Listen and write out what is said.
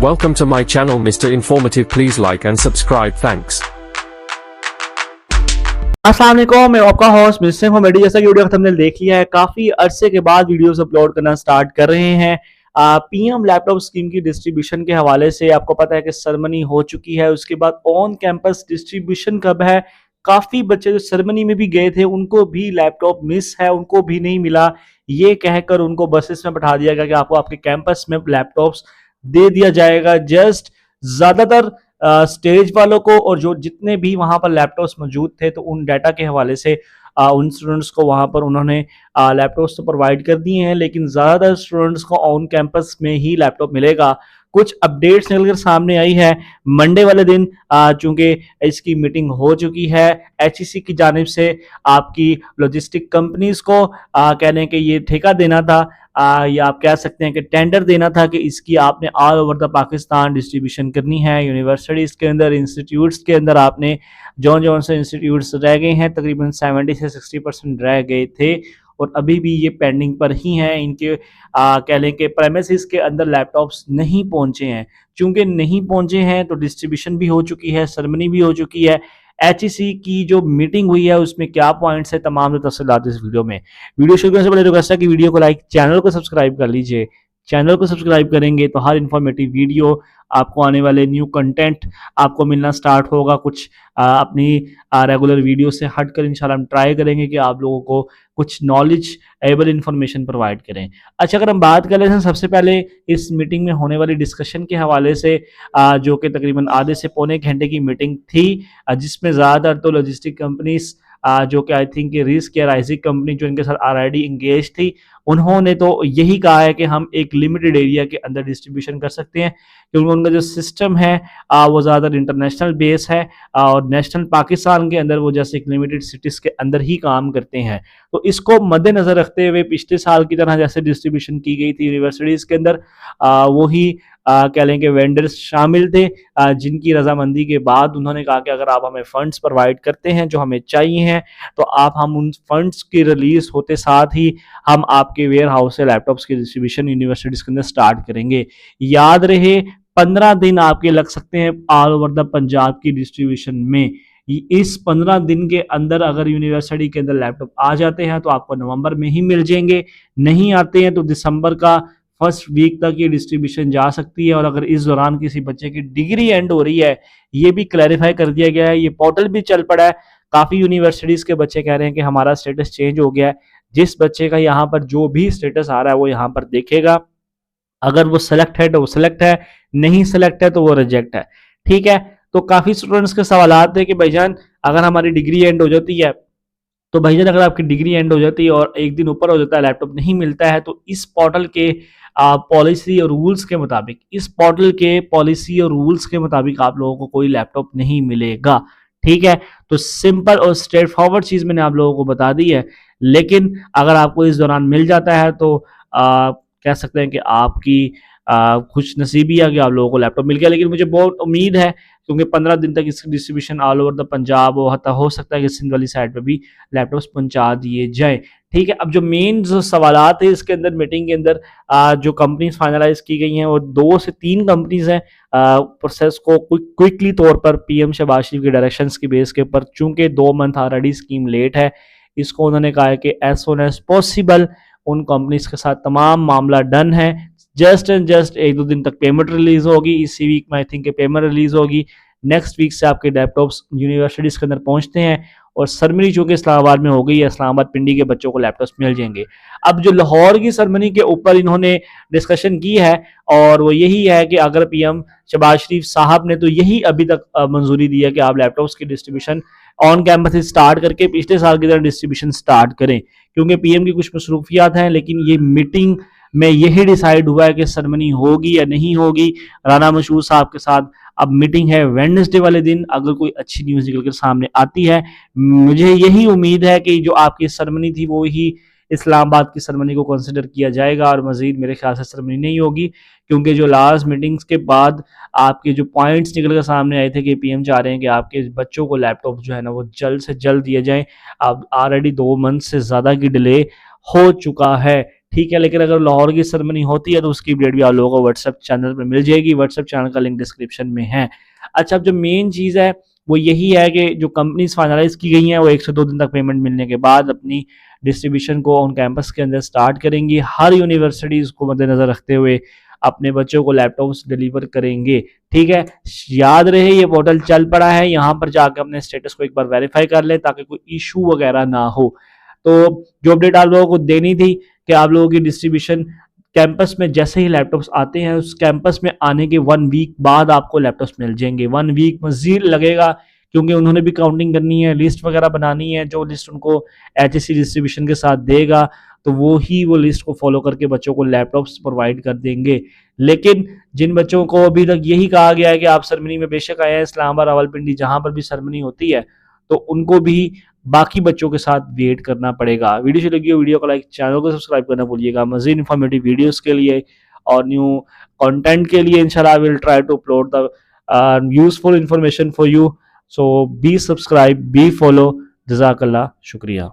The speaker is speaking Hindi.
Welcome to my channel Mr. Informative. Please like and subscribe. Thanks. अस्सलाम वालेकुम, मैं आपका होस्ट मिस्टर इन्फॉर्मेटिव। जैसा कि वीडियो हमने देख लिया है, काफी अरसे के बाद वीडियोस अपलोड करना स्टार्ट कर रहे हैं। पीएम लैपटॉप स्कीम की डिस्ट्रीब्यूशन के हवाले से आपको पता है कि सेरेमनी हो चुकी है। उसके बाद ऑन कैंपस डिस्ट्रीब्यूशन कब है। काफी बच्चे जो सेरेमनी में भी गए थे उनको भी लैपटॉप मिस है, उनको भी नहीं मिला। ये कहकर उनको बसेस में बैठा दिया गया कि आपको आपके कैंपस में लैपटॉप्स दे दिया जाएगा। जस्ट ज्यादातर स्टेज वालों को और जो जितने भी वहां पर लैपटॉप्स मौजूद थे, तो उन डाटा के हवाले से उन स्टूडेंट्स को वहां पर उन्होंने लैपटॉप्स तो प्रोवाइड कर दिए हैं, लेकिन ज़्यादातर स्टूडेंट्स को ऑन कैंपस में ही लैपटॉप मिलेगा। कुछ अपडेट्स निकलकर सामने आई है मंडे वाले दिन, चूंकि इसकी मीटिंग हो चुकी है एचईसी की जानिब से। आपकी लॉजिस्टिक कंपनीज को कह रहे हैं कि ये ठेका देना था, या आप कह सकते हैं कि टेंडर देना था कि इसकी आपने all over the Pakistan distribution करनी है। यूनिवर्सिटीज़ के अंदर, इंस्टीट्यूट्स के अंदर आपने जौन से इंस्टीट्यूट्स रह गए हैं, तकरीबन 70 से 60% रह गए थे और अभी भी ये पेंडिंग पर ही हैं। इनके कह लें कि प्रेमिसेस के अंदर लैपटॉप्स नहीं पहुंचे हैं। चूंकि नहीं पहुंचे हैं तो डिस्ट्रीब्यूशन भी हो चुकी है, सेरेमनी भी हो चुकी है। एचईसी की जो मीटिंग हुई है उसमें क्या पॉइंट्स है, तमाम तफसीलात इस वीडियो में। वीडियो शुरू करने से पहले रिक्वेस्ट है कि वीडियो को लाइक, चैनल को सब्सक्राइब कर लीजिए। चैनल को सब्सक्राइब करेंगे तो हर इंफॉर्मेटिव वीडियो, आपको आने वाले न्यू कंटेंट आपको मिलना स्टार्ट होगा। कुछ अपनी रेगुलर वीडियो से हटकर इंशाल्लाह हम ट्राई करेंगे कि आप लोगों को कुछ नॉलेज एबल इंफॉर्मेशन प्रोवाइड करें। अच्छा, अगर हम बात कर लेते हैं सबसे पहले इस मीटिंग में होने वाली डिस्कशन के हवाले से, जो कि तकरीबन आधे से पौने घंटे की मीटिंग थी, जिसमें ज़्यादातर तो लॉजिस्टिक कंपनीज जो कि आई थिंक रिस्क या राइजिंग कंपनी जो इनके साथ ऑलरेडी इंगेज थी, उन्होंने तो यही कहा है कि हम एक लिमिटेड एरिया के अंदर डिस्ट्रीब्यूशन कर सकते हैं, क्योंकि उनका जो सिस्टम है वो ज़्यादातर इंटरनेशनल बेस है और नेशनल पाकिस्तान के अंदर वो जैसे एक लिमिटेड सिटीज़ के अंदर ही काम करते हैं। तो इसको मद्देनज़र रखते हुए पिछले साल की तरह जैसे डिस्ट्रीब्यूशन की गई थी यूनिवर्सिटीज़ के अंदर, वही कह लें कि वेंडर्स शामिल थे, जिनकी रजामंदी के बाद उन्होंने कहा कि अगर आप हमें फंड्स प्रोवाइड करते हैं जो हमें चाहिए हैं, तो हम उन फंड्स की रिलीज होते साथ ही हम आपके वेयर हाउस से लैपटॉप्स की डिस्ट्रीब्यूशन यूनिवर्सिटीज़ के अंदर स्टार्ट करेंगे। याद रहे 15 दिन आपके लग सकते हैं ऑल ओवर द पंजाब की डिस्ट्रीब्यूशन में। इस 15 दिन के अंदर अगर यूनिवर्सिटी के अंदर लैपटॉप आ जाते हैं तो आपको नवंबर में ही मिल जाएंगे, नहीं आते हैं तो दिसंबर का फर्स्ट वीक तक ये डिस्ट्रीब्यूशन जा सकती है। और अगर इस दौरान किसी बच्चे की डिग्री एंड हो रही है, ये भी क्लैरिफाई कर दिया गया है, ये पोर्टल भी चल पड़ा है। काफ़ी यूनिवर्सिटीज़ के बच्चे कह रहे हैं कि हमारा स्टेटस चेंज हो गया है। जिस बच्चे का यहाँ पर जो भी स्टेटस आ रहा है वो यहाँ पर देखेगा। अगर वो सिलेक्ट है तो वो सिलेक्ट है, नहीं सिलेक्ट है तो वो रिजेक्ट है। ठीक है, तो काफ़ी स्टूडेंट्स के सवाल थे कि भाईजान अगर हमारी डिग्री एंड हो जाती है, तो भाईजान अगर आपकी डिग्री एंड हो जाती है और एक दिन ऊपर हो जाता है, लैपटॉप नहीं मिलता है, तो इस पोर्टल के पॉलिसी और रूल्स के मुताबिक, इस पोर्टल के पॉलिसी और रूल्स के मुताबिक आप लोगों को कोई लैपटॉप नहीं मिलेगा। ठीक है, तो सिंपल और स्ट्रेट फॉरवर्ड चीज़ मैंने आप लोगों को बता दी है। लेकिन अगर आपको इस दौरान मिल जाता है तो कह सकते हैं कि आपकी खुश नसीबी है कि आप लोगों को लैपटॉप मिल गया। लेकिन मुझे बहुत उम्मीद है, क्योंकि 15 दिन तक इसकी distribution all over the Punjab हो सकता है कि सिंध वाली साइड पे भी लैपटॉप्स पहुंचा दिए जाए। ठीक है, अब जो मेन जो सवालात है इसके अंदर मीटिंग के अंदर, जो कंपनीज फाइनलाइज की गई हैं वो 2 से 3 कंपनीज हैं। प्रोसेस को क्विकली तौर पर पीएम शहबाज शरीफ के डायरेक्शंस की बेस के ऊपर, चूंकि 2 मंथ ऑलरेडी स्कीम लेट है, इसको उन्होंने कहा है कि एज सोन एज पॉसिबल उन कंपनीज के साथ तमाम मामला डन है। जस्ट एंड जस्ट 1-2 दिन तक पेमेंट रिलीज होगी। इसी वीक में आई थिंक पेमेंट रिलीज होगी। नेक्स्ट वीक से आपके लैपटॉप्स यूनिवर्सिटीज़ के अंदर पहुंचते हैं और सेरेमनी चूंकि इस्लामाबाद में हो गई है, इस्लामाबाद पिंडी के बच्चों को लैपटॉप्स मिल जाएंगे। अब जो लाहौर की सेरेमनी के ऊपर इन्होंने डिस्कशन की है और वो यही है कि अगर पीएम शहबाज शरीफ साहब ने तो यही अभी तक मंजूरी दी है कि आप लैपटॉप्स की डिस्ट्रीब्यूशन ऑन कैंपस स्टार्ट करके पिछले साल की तरह डिस्ट्रीब्यूशन स्टार्ट करें, क्योंकि पीएम की कुछ मसरूफियात हैं। लेकिन ये मीटिंग में यही डिसाइड हुआ है कि सेरेमनी होगी या नहीं होगी। राना मशहूर साहब के साथ अब मीटिंग है वेडनेसडे वाले दिन। अगर कोई अच्छी न्यूज़ निकल कर सामने आती है, मुझे यही उम्मीद है कि जो आपकी सेरेमनी थी वो ही इस्लामाबाद की सेरेमनी को कंसिडर किया जाएगा और मजीद मेरे ख्याल से सेरेमनी नहीं होगी, क्योंकि जो लास्ट मीटिंग्स के बाद आपके जो पॉइंट्स निकल कर सामने आए थे कि पीएम चाह रहे हैं कि आपके बच्चों को लैपटॉप जो है ना वो जल्द से जल्द दिए जाएं। अब ऑलरेडी 2 मंथ से ज़्यादा की डिले हो चुका है। ठीक है। लेकिन अगर लाहौर की सेरेमनी होती है तो उसकी अपडेट भी आप लोगों को व्हाट्सएप चैनल पर मिल जाएगी। व्हाट्सएप चैनल का लिंक डिस्क्रिप्शन में है। अच्छा, अब जो मेन चीज़ है वो यही है कि जो कंपनीज फाइनलाइज की गई हैं वो 1 से 2 दिन तक पेमेंट मिलने के बाद अपनी डिस्ट्रीब्यूशन को ऑन कैंपस के अंदर स्टार्ट करेंगी। हर यूनिवर्सिटीज़ को मद्देनज़र रखते हुए अपने बच्चों को लैपटॉप्स डिलीवर करेंगे। ठीक है, याद रहे ये पोर्टल चल पड़ा है, यहाँ पर जाकर अपने स्टेटस को एक बार वेरीफाई कर लें ताकि कोई इशू वगैरह ना हो। तो जो अपडेट आप लोगों को देनी थी कि आप लोगों की डिस्ट्रीब्यूशन कैंपस में जैसे ही लैपटॉप्स आते हैं उस कैंपस में आने के 1 वीक बाद आपको लैपटॉप्स मिल जाएंगे। 1 वीक मजीद लगेगा क्योंकि उन्होंने भी काउंटिंग करनी है, लिस्ट वगैरह बनानी है। जो लिस्ट उनको एचएससी डिस्ट्रीब्यूशन के साथ देगा तो वो ही वो लिस्ट को फॉलो करके बच्चों को लैपटॉप्स प्रोवाइड कर देंगे। लेकिन जिन बच्चों को अभी तक यही कहा गया है कि आप सेरेमनी में बेशक आए हैं, इस्लामाबाद, रावलपिंडी, जहां पर भी सेरेमनी होती है, तो उनको भी बाकी बच्चों के साथ वेट करना पड़ेगा। वीडियो अच्छी लगी हो वीडियो को लाइक, चैनल को सब्सक्राइब करना भूलिएगा। मजीद इन्फॉर्मेटिव वीडियोस के लिए और न्यू कंटेंट के लिए इंशाल्लाह will try to upload the useful information for you. So be subscribe, be follow. जज़ाकल्लाह, शुक्रिया।